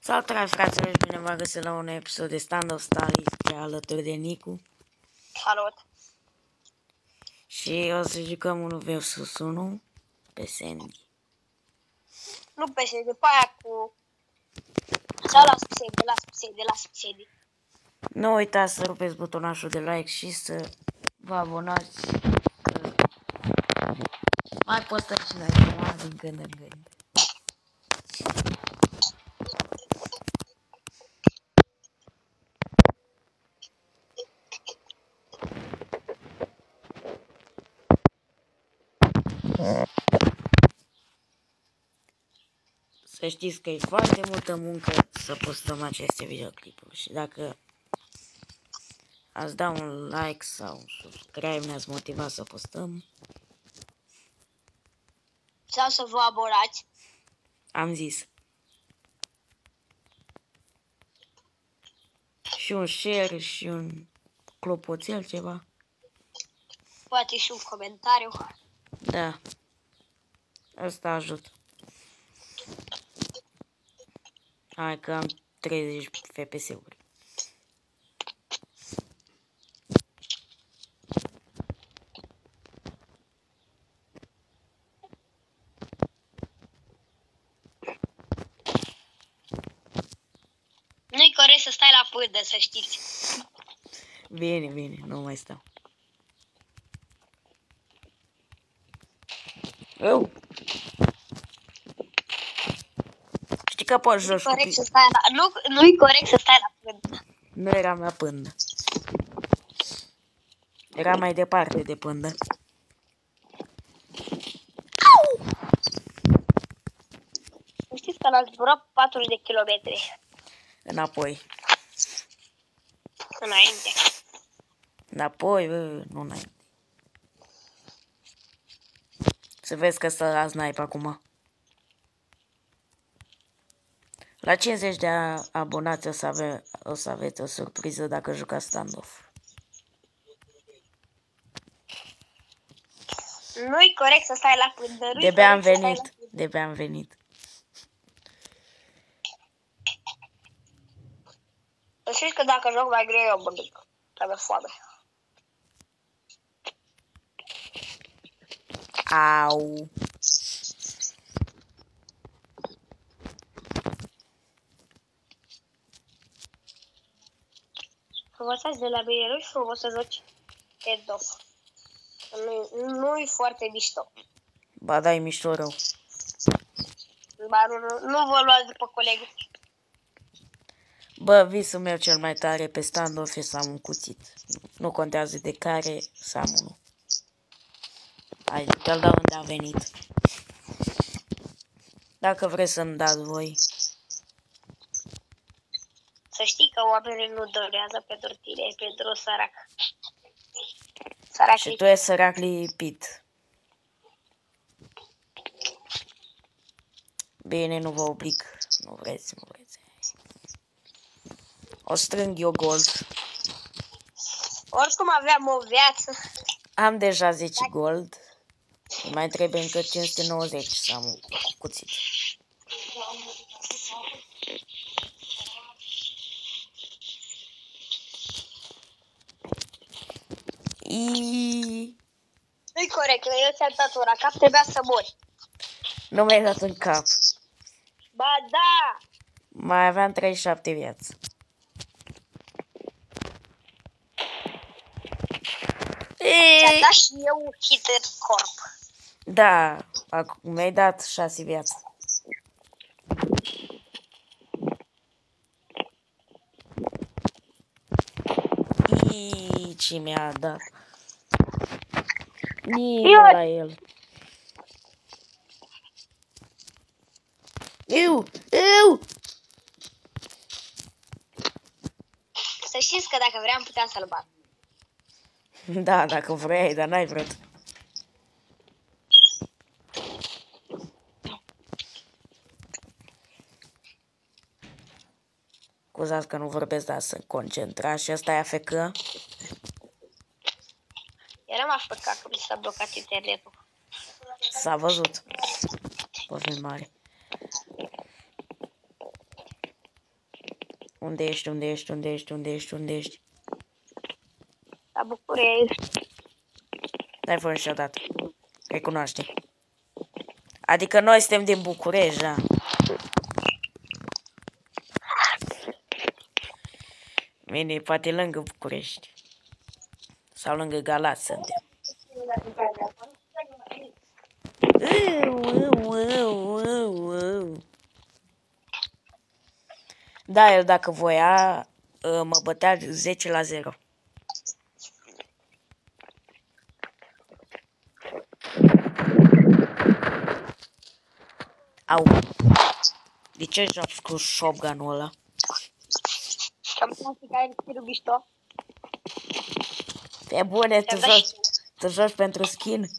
Salutare, fraților, și bine v-am găsit la un episod de Stand of Stalice alături de Nicu. Salut! Și o să jucăm 1 vs 1 pe Sandy. Nu pe Sandy, pe aia cu... Sau las Sandy. Nu uitați să rupeți butonașul de like și să vă abonați. Mai postați și la canal din când în când. Să știți că e foarte multă muncă să postăm aceste videoclipuri și dacă ați da un like sau un subscribe ne-ați motivat să postăm. Sau să vă abonați. Am zis. Și un share și un clopoțel ceva. Poate și un comentariu. Da. Asta ajută. Hai că am 30 FPS-uri. Nu-i corect să stai la pândă, să știți. Bine, nu mai stau. Eu. Știi că poți joci Nu-i corect să stai la pândă. Nu eram la pândă. Era mai departe de pândă. Știți că l-ați zburat 40 de kilometri. Înapoi. Înainte. Înapoi, nu înainte. Să vezi că stă la snipe acum. La 50 de abonați o să aveți o surpriză dacă jucați standoff. Nu-i corect să stai la pândă. De-abia am venit. Să știți că dacă joc mai greu eu mănânc. Trebuie foame. Au. Învățați de la mine, nu-i frumos să joci standoff. Nu-i foarte mișto. Ba da, e mișto rău. Ba, nu vă luați după colegul. Bă, visul meu cel mai tare pe standoff e să am un cuțit. Nu contează de care, să am unul. Hai, te-l dau unde a venit. Dacă vreți să-mi dați voi. Să știi că oamenii nu dorează pentru tine, e pentru sărac. Sărac. Și tu ești sărac lipit. Bine, nu vă oblig. Nu vreți. O strâng eu gold. Oricum aveam o viață. Am deja 10 gold. Mai trebuie încă 590 să am un cuțit. Nu-i corect, eu ți-am dat una cap, trebuia să mori. Nu mi-ai dat în cap. Ba da! Mai aveam 37 vieți. Ți-am dat și eu un hit în corp. Da, acum mi-ai dat 6 vieți. Ce mi-a dat? Nici la el. Eu! Să știți că dacă vreau puteam să-l bat. Da, dacă vrei, dar n-ai vrut. Scuzați că nu vorbesc, dar sunt concentrat și ăsta e AFK. Eram AFK că mi s-a blocat internetul. S-a văzut. Poftim mare. Unde ești, unde ești, unde ești, unde ești, unde ești? La București. Dai fără și odată. Recunoaște. Adică noi suntem din București, da. Bine, poate lângă București. Sau lângă Galați suntem. Da, el dacă voia, mă bătea 10-0. Au. De ce joci cu shotgun-ul ăla? Campionatul care e tirul mișto. Pe bune, tu joci pentru skin?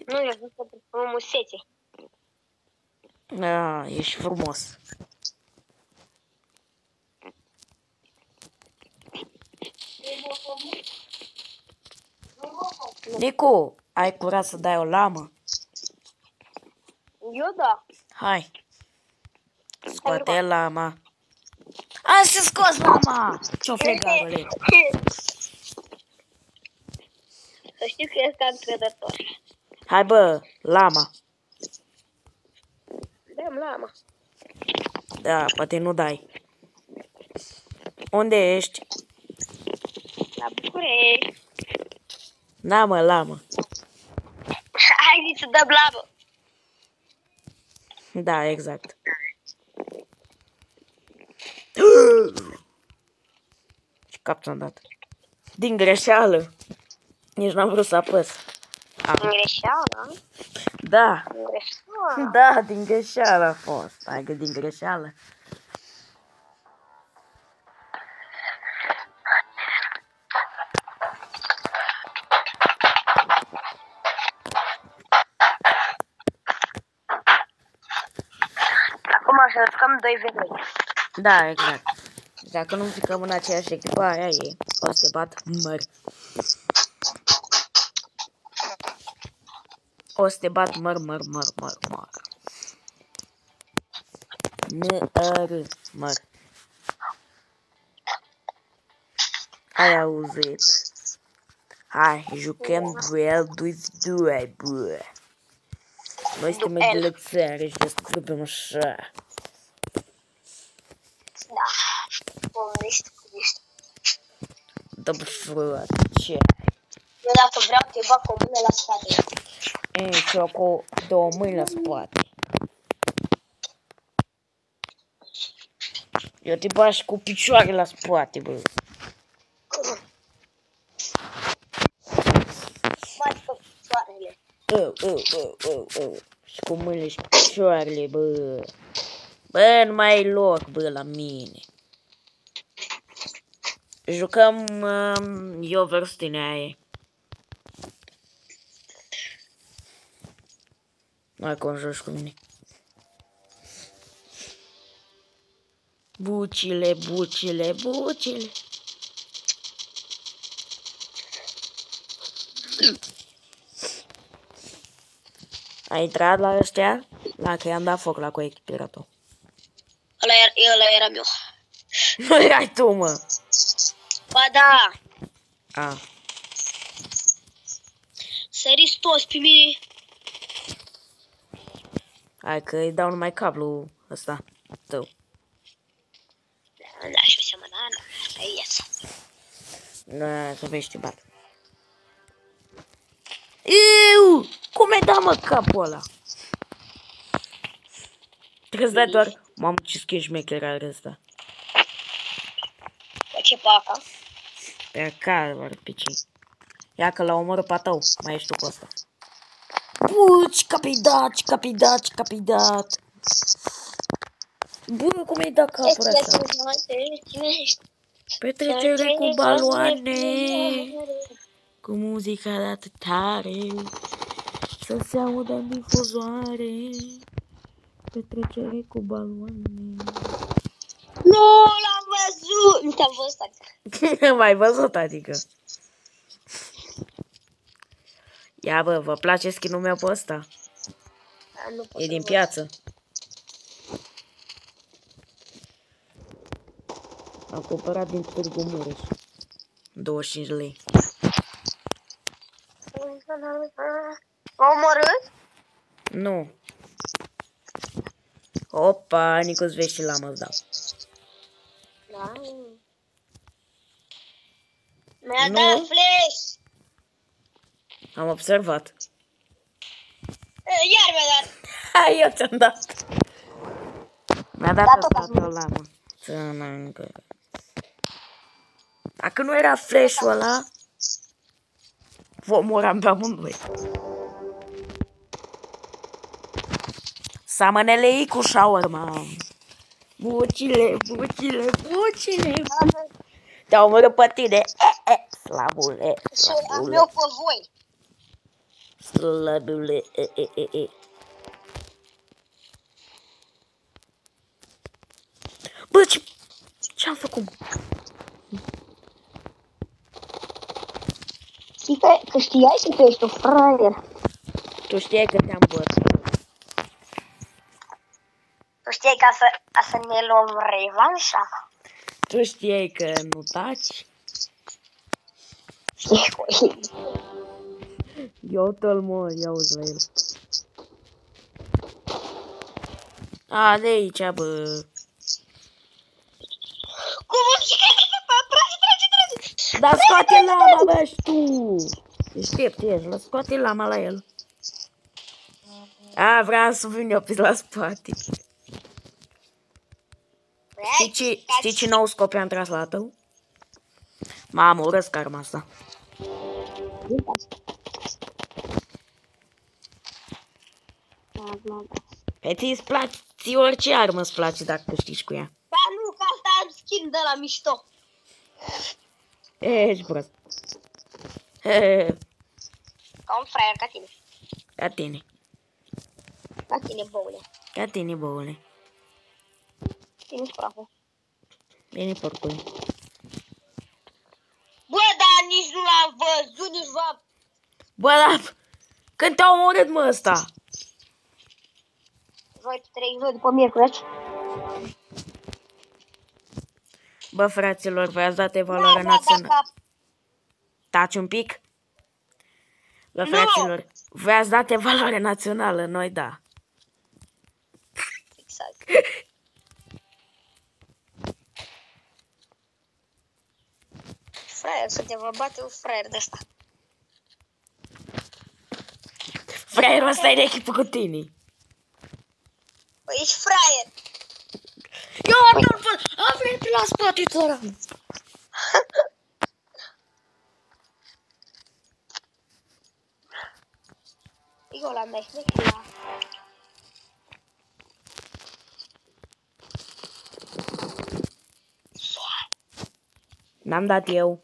Nu, eu zic pentru frumusețe. Ești frumos. Nicu, ai curat să dai o lamă? Eu da. Hai. Scoate lama. Hai să scoți lama! Ce-o fregarule? Să știu că este încrezător. Hai bă, lama. Dăm lama. Da, poate nu dai. Unde ești? La București. Da, mă, lamă. Hai să dăm lamă. Da, exact. Ce cap ți-am dat? Din greșeală. Nici n-am vrut să apăs. Din greșeală? Da. Din greșeală? Da, din greșeală a fost. Hai că din greșeală. Acum să jucăm 2v2. Da, exact. Dacă nu jucăm în aceeași echipă, aia e. O să te bat măr. O să te bat măr. Măr. Ai auzit? Hai, jucăm duel 2v2, bă. Noi suntem egălățari și descurcăm așa. Da. Ești. Da, bă, frate, ce? Eu dacă vreau te bag cu o mână la spate. Și eu cu 2 mâini la spate. Eu te bag cu picioare la spate, bă. Mai cu picioarele. Și cu mâinile și picioarele, bă. Bă, nu mai ai loc, bă, la mine. Jucăm eu versus tine, aia. Hai că joci cu mine. Bucile. Ai intrat la ăștia? La că i-am dat foc la cu echipiratul. Ăla era meu. Nu erai tu, mă. Ba da. Săriți toți pe mine. Hai că îi dau numai cablu ăsta tău. Da, și o semănare. Ai iasă. Da, să vezi ce bat. Iu! Cum ai dat, mă, capul ăla? Trebuie să dai doar... Mamă, ce schimb șmecher are ăsta. Pe ce paca? Pe care, doar pe ce? Ia că l-a omorât pe tău. Mai ești tu cu ăsta. Ce capi dat. Bă, cum ai dat capul ăsta? Petrecere cu baloane. Cu muzica dată tare. Să se audă în difuzoare. Petrecere cu baloane. Nu, l-am văzut! Nu te-am văzut, adică. M-ai văzut, adică. Ia bă, vă place skin-ul meu pe ăsta? Da, E din piață. Am cumpărat din Târgu Mureș. 25 lei. M-a omorât? Nu. Opa, Nicu-ți vezi și l-am îți dau. Da. Mi-a Nu. dat flash. Am observat. Iar mi-a dat. Hai, eu ți-am dat. Mi-a dat Da, tot ăsta ăla, mă. Țănâncă. Dacă nu era flash-ul ăla, vă omoram pe amândoi. Seamănă-le cu shawarma. Bucile, bucile, bucile. Te-au omorât pe tine. Slabule, Și am slabule, eu pe voi. slabule. Bă, ce-am făcut? Știi că știai și tu ești un fraier. Tu știai că te-am bătut. Tu știai ca să ne luăm revanșa? Tu știai că nu taci? Știi cu el. Eu te-l mor, ia uzi la el. A, de aici, bă. Cum o să trage? Dar scoate lama, bă, și tu. Deștept ești, scoate lama la el. A, vreau să vin eu pe la spate. Știi ce nou scop am tras la tău? Mamă, urăsc arma asta. Pe ți-ți place, ție orice armă îți place dacă câștigi cu ea. Dar nu, că asta am schimb de la mișto. Ești prost. Ca un fraier ca tine. Ca tine. Ca tine, boule. Ca tine, băule. Tine sprafă. Bine, porcule. Bă, dar nici nu l-am văzut, nici v-am... Bă, da, când te-a omorât, mă, ăsta? Voi trei voi după miercuri. Bă, fraților, v-ați dat evaluarea națională. Taci un pic? Bă, fraților, v-ați dat evaluarea națională, noi da. Exact. Fraier, să te vă bate un fraier de ăsta. Fraierul ăsta e de echipă cu tine. Bă, ești fraier. Eu nu-l văd. A venit la spate, țăran. Eu l-am dat și N-am dat eu.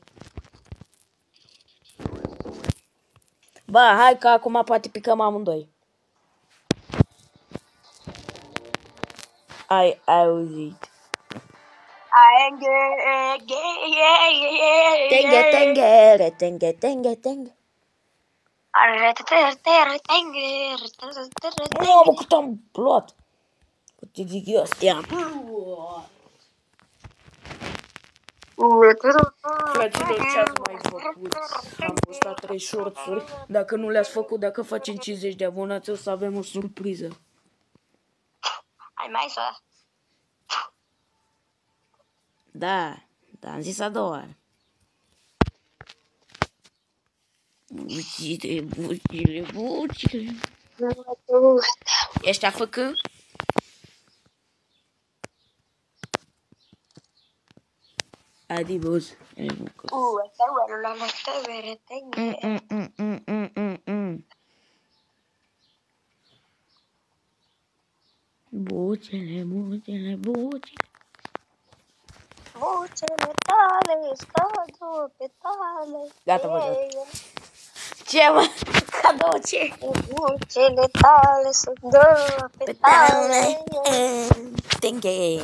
Bă, hai că acum poate picăm amândoi. Ai auzit. Tenge. Mamă, cât am luat. Cât îi zic eu astea. Fraților, ce ați mai făcut? Am postat 3 shorts-uri. Dacă nu le-ați făcut, dacă facem 50 de abonați, o să avem o surpriză. Ai mai să... Da, am zis a doua oară. Bucile. Ești a făcut? Adibos. Bucile. Vocele tale scad pe tale. Gata, bă. Ce, mă? Cadou ce? Vocele tale sunt două pe tale. Tenge.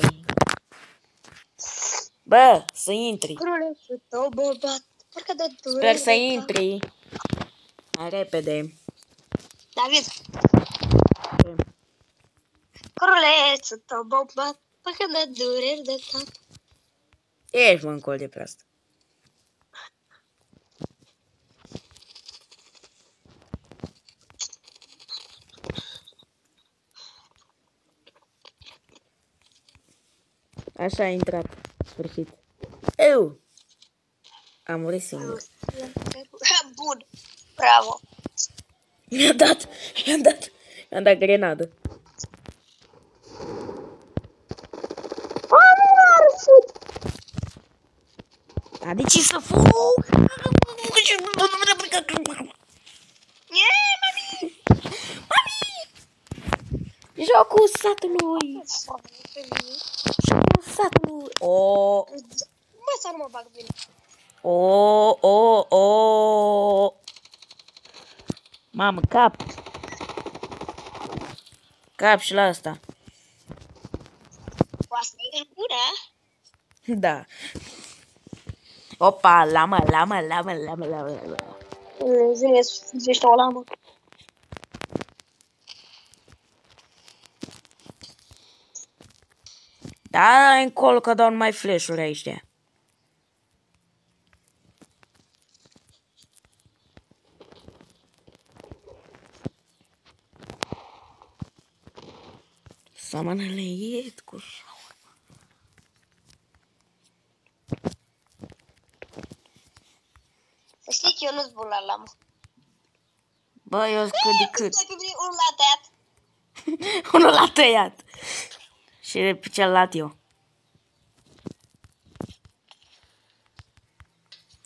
Bă, să intri. Crulețul tău bobat, parcă de durere. Sper să intri. Hai repede. David. Crulețul tău bobat, parcă de dureri de cap. Ești mâncol de prost. Așa a intrat. Sfârșit. Eu! Am murit singur. Bun. Bravo. Mi-a dat grenadă. A, de ce să fug? Jocul satului! Jocul satului! O, Bă, să nu mă bag bine. o. Mamă, cap. Cap și la asta. Cu asta ești bună? Da. Opa, lamă. Zine, ești o lamă. Da, încolo că dau numai flash-uri aici. Samanele iet cu șaua. Să știi că eu nu-s bun la lamă. Bă, eu cât de cât. Unul l-a tăiat. Unul l-a tăiat. Și pe celălalt eu.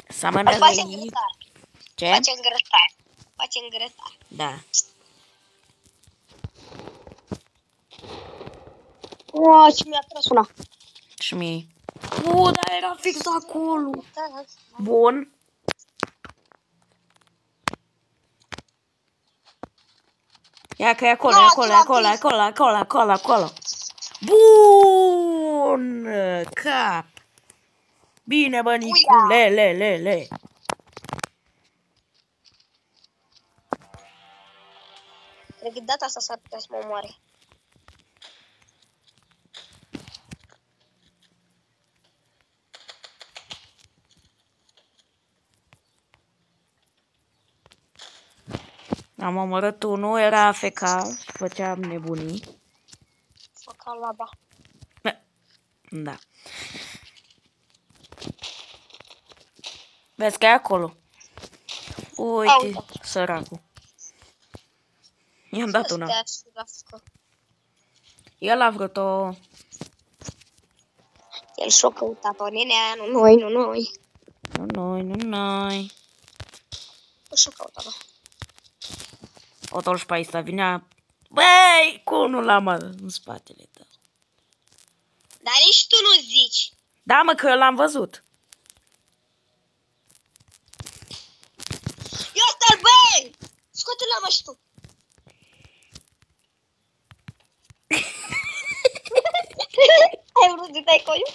Samanele Facem iet. grătar. Ce? Facem grătar. Da. O, ce mi-a tras una. Și mie. Dar era fix acolo. Bun. Ia că e acolo, acolo. Bun! Cap. Bine, bă, Nicule. Cred că data asta s-ar putea să mă omoare. Am omorât unul, era AFK și făceam nebunii. Făca laba. Da. Vezi că e acolo. Uite, săracul. I-am dat una. El a vrut-o. El și-o căuta pe nenea, nu noi. Nu noi. Și-o căuta, bă. O tol și pe aici vinea. Băi, cu unul la mă în spatele tău. Dar nici tu nu zici. Da, mă, că eu l-am văzut. Eu stai, băi! Scoate-l mă și tu. Ai vrut să dai coiul?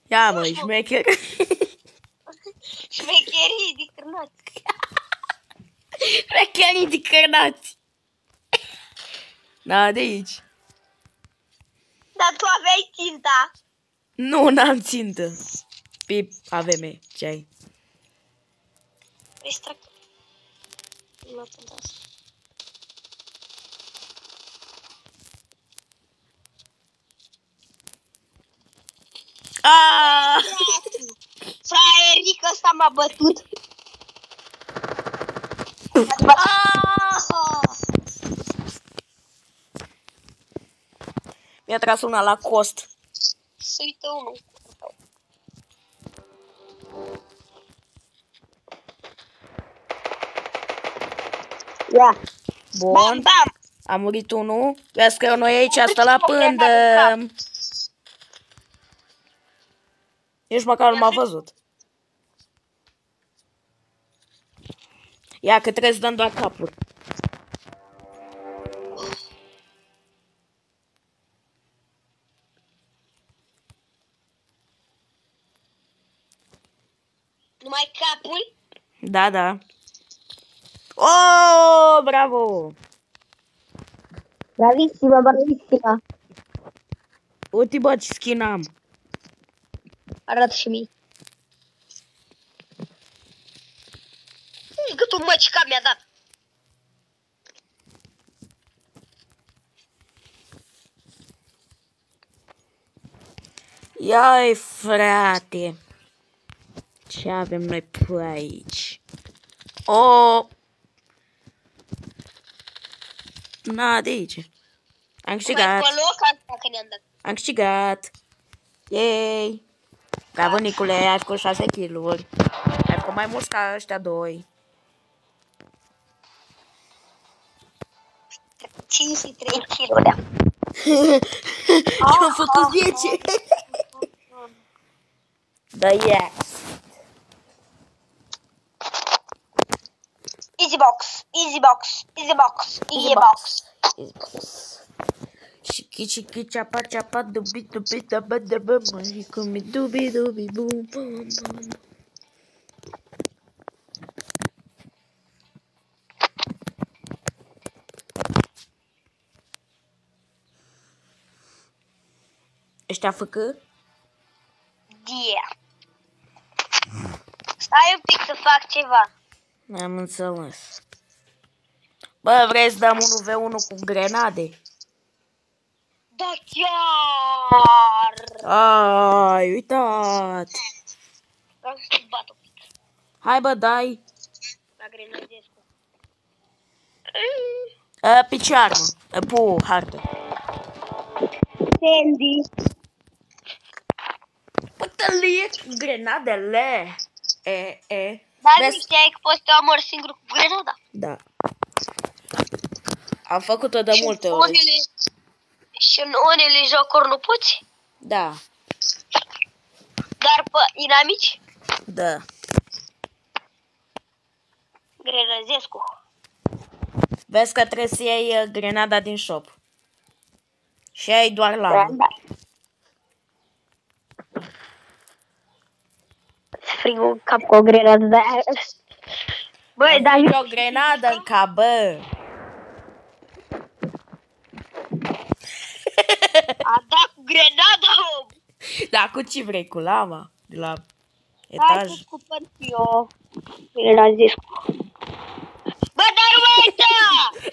Ia, măi, șmecher. Șmecherii de cârnați. Șmecherii de cârnați. Da, de aici. Dar tu aveai ținta. Nu, n-am țintă. Pip, avem ce ai? Extrac. Nu ținta asta. Fraierică ăsta m-a bătut. Mi-a tras una la cost. Se uită unul. Ia. Bun. Bam, bam. A murit unul. Vezi că noi aici asta la pândă. Nici măcar nu m-a văzut. Ia că trebuie să dăm doar capuri. Numai capul? Da. Oh, bravo! Bravissima, bravissima. Uite bă ce skin am. Arată și mie. Gâtul măcica mi-a dat. Iai frate. Ce avem noi pe aici? O. Na, de aici. Am câștigat. Mai pe loc asta că ne-am dat. Am câștigat. Yay. Bravo, Nicule, ai făcut 6 kill-uri. Ai făcut mai mult ca ăștia doi. 53 kg. Eu am făcut 10. Da, yes. Easy box, easy box, easy box, easy box. Chiki chapa chapa dubi dubi daba daba mahikumi dubi dubi boom boom boom. Ăștia făcut? Yeah. Stai un pic să fac ceva. Am înțeles. Bă, vrei să dăm 1v1 cu grenade? Da, chiar! Ai, uitat! Vreau să-ți bat un pic. Hai bă, dai! La Grenadescu. Picioară, pu, hartă. Sandy. Bă, tălie cu grenadele! Dar Vezi? nu știai că poți să te omori singur cu grenada? Da. Am făcut-o de multe ori. Și în unele jocuri nu poți? Da, Dar pe inamici? da. Grenadescu. Vezi că trebuie să iei grenada din shop. Și ai doar lamă. Frig un cap cu o grenadă de aia. Băi, dar E o grenadă în cap, bă. a dat cu grenada, om! Da, cu ce vrei? Cu lama? De la Hai etaj? să scupăm și eu. Grenadescu. Bă, dar uite!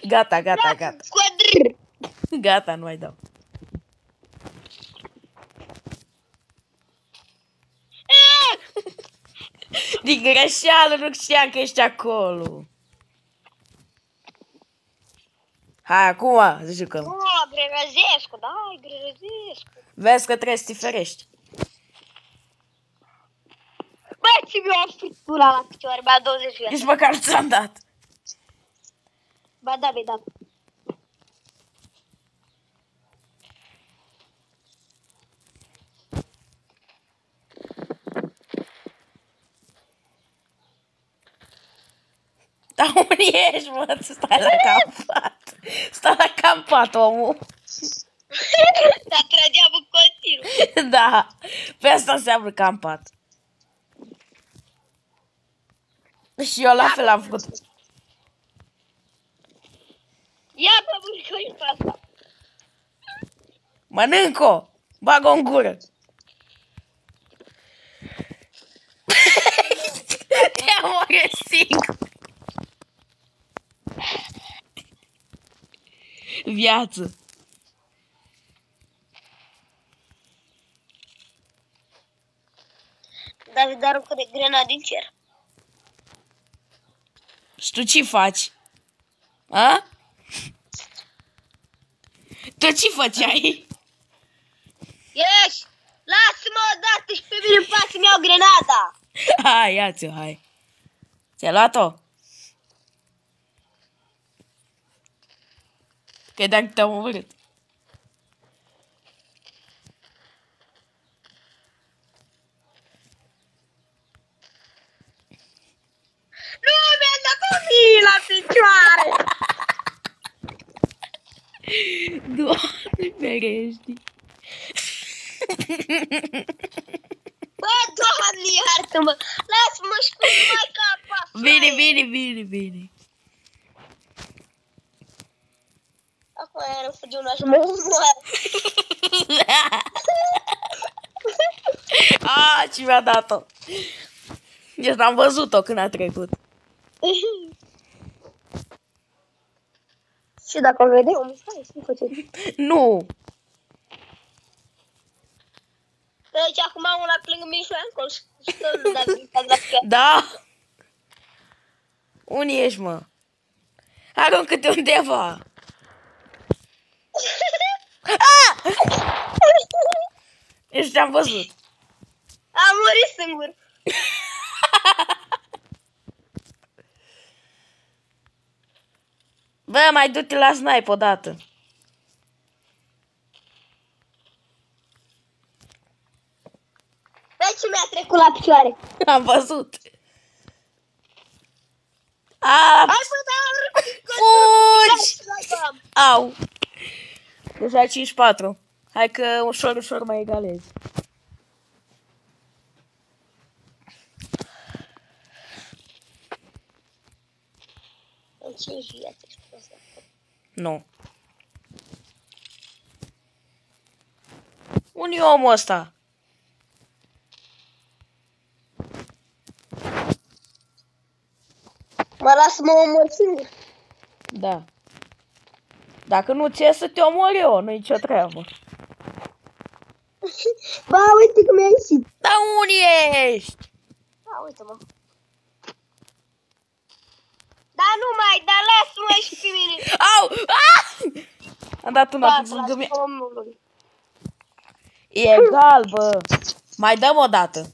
Gata, gata, gata. Quadr! Gata, nu mai dau. Din greșeală nu știam că ești acolo. Hai, acum, să jucăm. Oh, Grenadescu, da, Grenadescu. Vezi că trebuie să te ferești. Bă, ți mi-o friptura la picioare, ba 20 viață. Nici măcar nu ți-am dat. Ba da, da. Dar unde ești, mă? Stai la campat. Stai la campat, omul. Dar trăgeam în continuu. Da, pe asta înseamnă campat. Și eu la fel am făcut. Ia, bă, mâncăi pe asta. Mănânc-o! Bag-o în gură! Te omoră singur! Viață! David aruncă de grenada din cer. Și tu ce faci? A? Tu ce făceai? Ieși! Lasă-mă odată și pe mine îmi place să-mi iau grenada! Hai, ia-ți-o, hai! Ți-ai luat-o? Că dacă te-am omorât. Nu mi-am dat o mie la picioare! Doamne, ferești! Bă, Doamne, iartă-mă! Lasă-mă și cu mai capa! Bine, bine, bine, bine! Acum Aia nu fugiu una să mă omoare. Ce mi-a dat-o. Deci n-am văzut-o când a trecut. Și dacă o vede, o mușcare, nu face. Nu. Deci acum una plângă Mișoan acolo. Stă, dar Da. Unde ești, mă? Aruncă-te undeva. Deci te-am văzut. Am murit singur. Bă, mai du-te la snipe odată. Deci mi-a trecut la picioare. Am văzut. Hai bă, dar Fugi! Au. Deja 5-4. Hai că ușor, ușor mai egalezi. În 5 vieți. Nu. Unde e omul ăsta? Mă las să mă omor singur. Da. Dacă nu ți să te omor eu, nu-i nicio treabă. Ba, uite că mi-a ieșit. Dar unde ești? Da, uite-mă. Da, nu mai, dar lasă-mă și pe mine. Au! Ah! Am dat una pe lângă mine. E egal, bă. Mai dăm o dată.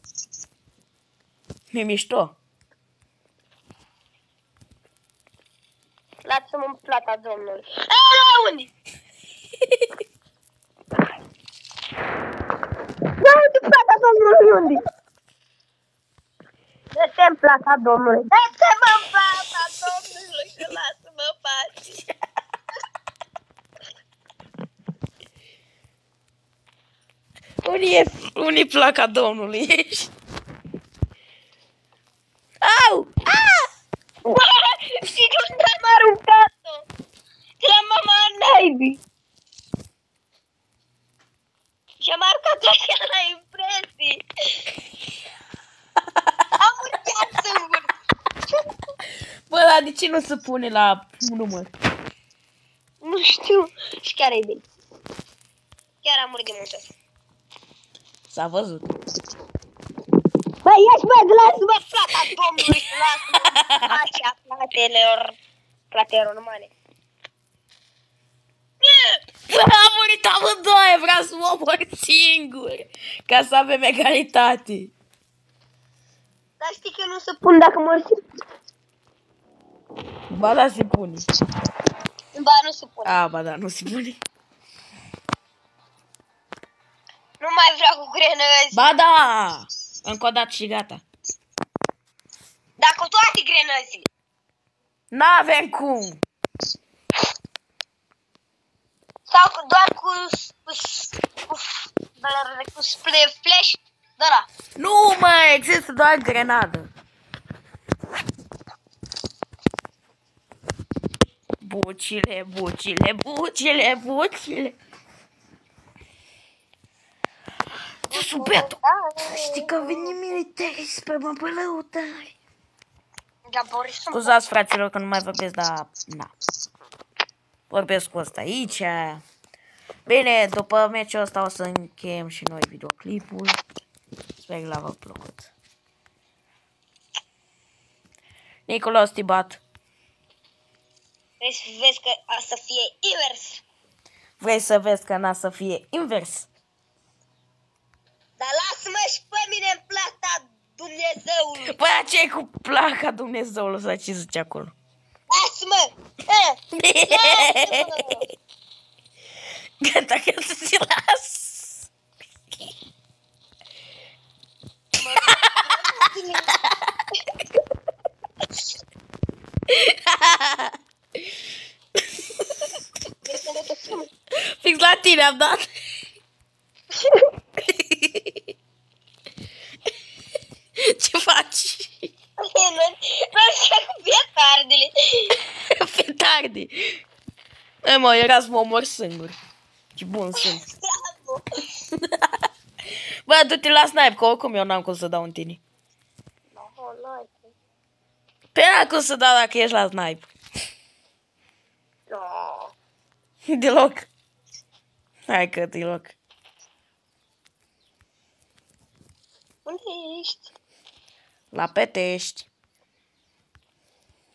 Mi-e mișto. Lasă-mă în plata domnului. Aaa, unde? Da, uite plata domnului, unde? Dă-te în plata domnului. Dă-te-mă în plata domnului și lasă-mă în pace. Unde-i placa domnului? Ești? Au! Ah! Știi de unde am aruncat-o? De la mama naibii. Și am aruncat-o așa la impresii. Am urcat singur. Bă, dar de ce nu se pune la număr? Nu știu. Și chiar e bine. Chiar am murit de mult asta. S-a văzut. Bă, ieși, bă, lasă-mă plata domnului și lasă-mă așa platelor romane. Bă, am murit amândoi, vreau să mă omor singur. Ca să avem egalitate. Dar știi că nu se pun dacă mor singur. Ba da, se pune. Ba, nu se pune. A, ba da, nu se pune. Nu mai vreau cu grenăzi. Ba da! Încă o dată și gata. Dar cu toate grenăzile. N-avem cum. Sau doar cu flash. Da. Nu, mă, există doar grenadă. Bucile, bucile, bucile, bucile. Subetul. Știi că vine militari spre mă bălăutari. Scuzați, fraților, că nu mai vorbesc, dar na. Vorbesc cu ăsta aici. Bine, după meciul ăsta o să încheiem și noi videoclipul. Sper că v-a plăcut. Nicolas, te bat. Vrei să vezi că a să fie invers. Vrei să vezi că n-a să fie invers? Dar lasă-mă și pe mine în plata Dumnezeului. Păi ce cu placa Dumnezeului sau ce zice acolo? Lasă-mă! Lasă-mă! Gata, că să te las. Fix la tine am dat. Ce faci? Nu știu cu petardele. Petarde. Ei, mă, era să mă omor singur. Ce bun sunt. Bă, du-te la snipe, că oricum eu n-am cum să dau în tine. Pe n-am cum să dau dacă ești la snipe. Deloc. Hai că deloc. Unde ești? La Petești.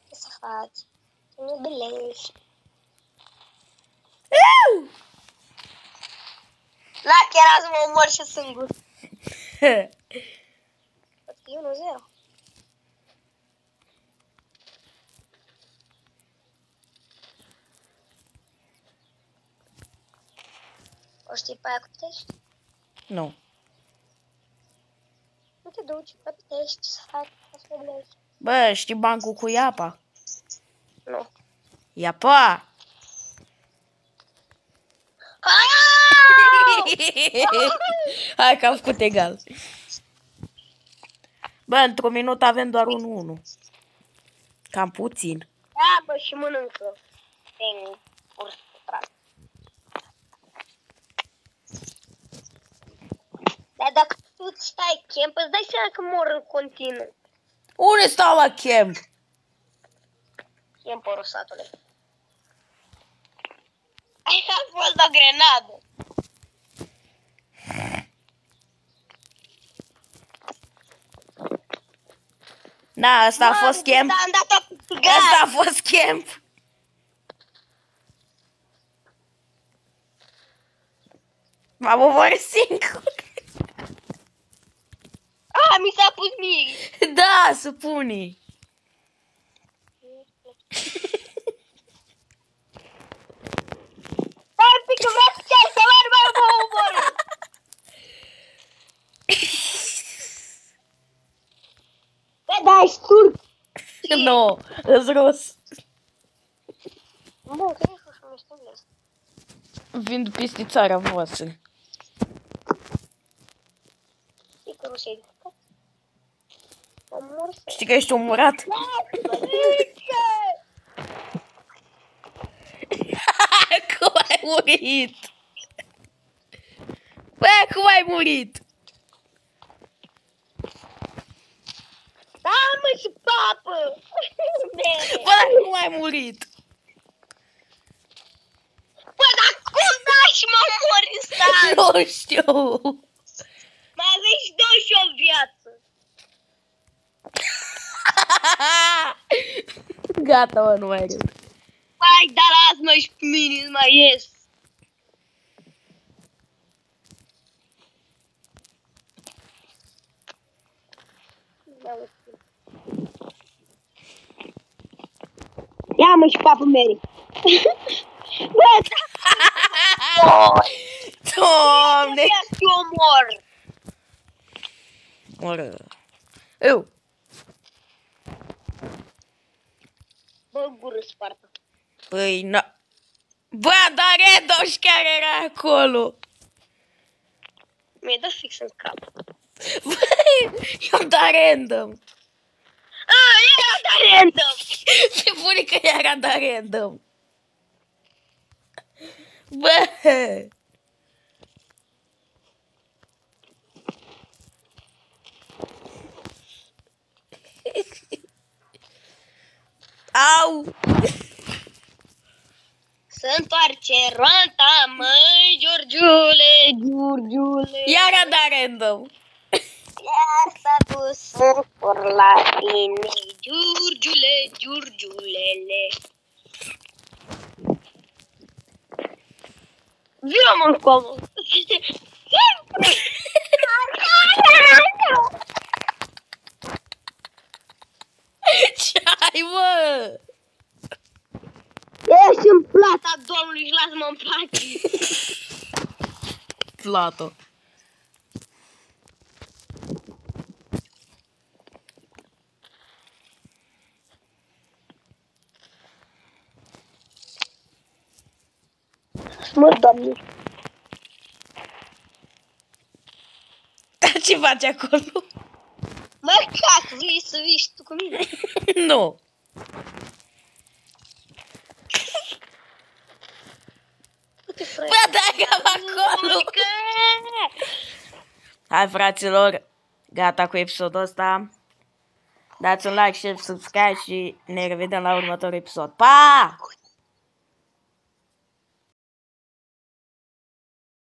Ce să faci? Să nu belești. La chiar să mă omor și singur. E 1-0. O știi pe aia cu Pitești? Nu. Nu te duci pe Pitești să faci să belești. Bă, știi bancul cu Iapa? Nu. Iapa! Hai că am făcut egal. Bă, într-un minut avem doar 1-1. Cam puțin. Da, bă, și mănâncă. Ten, urs, trag. Dar dacă tu stai camp, îți dai seama că mor în continuu. Unde stau la camp? Campul satule. Aici a fost o grenadă. Da, asta a fost camp. Am dat-o cu gaz. Asta a fost camp. M-am omorât singur. Mi s-a pus mie. Da, să puni. Stai un pic că vreau să cer să mă omoră. Bă, da, ești turc. Nu, îți rus. Bă, că ești ușor, ești englez. Vin peste țara voastră. Știi că rușii ai discutat? Omor să... Știi că ești omorat? Cum ai murit? Bă, cum ai murit? Da, mă, și papă! Bă, dar cum ai murit? Bă, dar cum da și mă omor instant? Nu știu. Mai aveți și 28 viață. Gata, mă, nu mai râd. Hai, dar las-mă și pe mine, nu mai ies. Ia-mă și papă Mary. Bă, Doamne! te omor. Oră. Eu. Bă, gură spartă. Păi, na. Bă, dar Redoș chiar era acolo. Mi-ai dat fix în cap. Băi, i-am dat random. Era da random. Se pune că era dat random. Bă. Au. Se întoarce roanta, măi, Giurgiule. Iar a dat random. Iar s-a dus în for la tine, Giurgiulele. Vino mă încolo. Ce ai, mă? Ești în plata Domnului și lasă-mă în pace. Plato. Mă, Doamne. Dar ce faci acolo? Mă, cac, vrei să vii și tu cu mine? Nu. du-te, frate. Bă, dai cam acolo! Hai, fraților, gata cu episodul ăsta. Dați un like, share, subscribe și ne revedem la următorul episod. Pa!